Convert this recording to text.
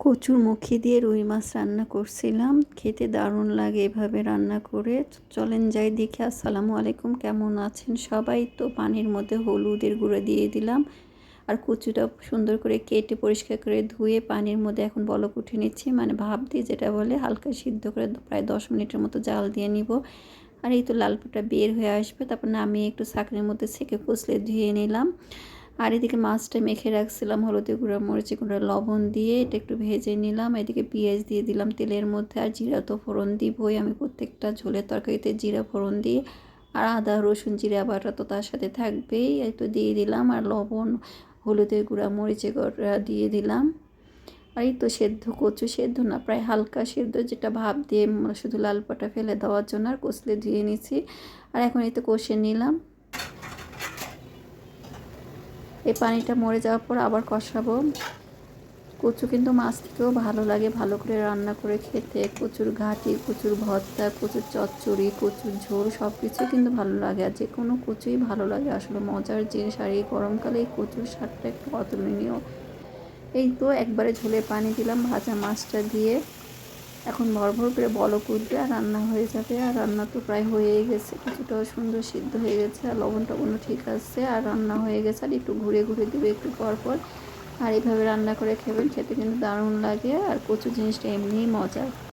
কচুর মুখি দিয়ে রুই মাছ রান্না করছিলাম, খেতে দারুণ লাগে এভাবে রান্না করে। চলেন যাই দেখে। আসসালামু আলাইকুম, কেমন আছেন সবাই? তো পানির মধ্যে হলুদের গুঁড়ো দিয়ে দিলাম, আর কচুটা সুন্দর করে কেটে পরিষ্কার করে ধুয়ে পানির মধ্যে এখন বলক উঠে নিচ্ছি, মানে ভাপ দিয়ে যেটা বলে, হালকা সিদ্ধ করে প্রায় 10 মিনিটের মতো জাল দিয়ে নিব। আর এই তো লালপুটা বের হয়ে আসবে, তারপর নামিয়ে একটু ছাঁকনির মধ্যে ছেঁকে কচলে ধুয়ে নিলাম। আর এদিকে মাছটা মেখে রাখছিলাম হলুদের গুঁড়া, মরিচের গুঁড়া, লবণ দিয়ে এটা একটু ভেজে নিলাম। এদিকে পেঁয়াজ দিয়ে দিলাম তেলের মধ্যে, আর জিরা তো ফোড়ন দিবই, আমি প্রত্যেকটা ঝোলের তরকারিতে জিরা ফোড়ন দিয়ে, আর আদা রসুন জিরা বাটা তো তার সাথে থাকবেই, একটু দিয়ে দিলাম। আর লবণ, হলুদের গুঁড়া, মরিচের গুঁড়া দিয়ে দিলাম। আর এই তো সেদ্ধ কচু, সেদ্ধ না প্রায় হালকা সেদ্ধ, যেটা ভাপ দিয়ে শুধু লাল পাটা ফেলে দেওয়ার জন্য, আর কষলে ধুয়ে নিয়েছি। আর এখন এই তো কষে নিলাম। এই পানিটা মরে যাওয়ার পর আবার কষাবো। কচু কিন্তু মাছ থেকেও ভালো লাগে ভালো করে রান্না করে খেতে। কচুর ঘাটি, কচুর ভর্তা, কচুর চচ্চড়ি, কচুর ঝোল সব কিছুই কিন্তু ভালো লাগে, আর যে কোনো কচুই ভালো লাগে আসলে, মজার জিনিস। আর এই গরমকালে এই কচুর স্বাদটা একটু অতুলনীয়। এই তো একবারে ঝোলে পানি দিলাম ভাজা মাছটা দিয়ে, এখন ভরভর করে বলক উঠবে আর রান্না হয়ে যাবে। আর রান্না তো প্রায় হয়েই গেছে, কিছুটাও সুন্দর সিদ্ধ হয়ে গেছে, আর লবণ টবণ ঠিক আছে, আর রান্না হয়ে গেছে। আর একটু ঘুরে ঘুরে দেবে একটু পর পর। আর এইভাবে রান্না করে খেবেন, খেতে কিন্তু দারুণ লাগে। আর কচু জিনিসটা এমনিই মজার।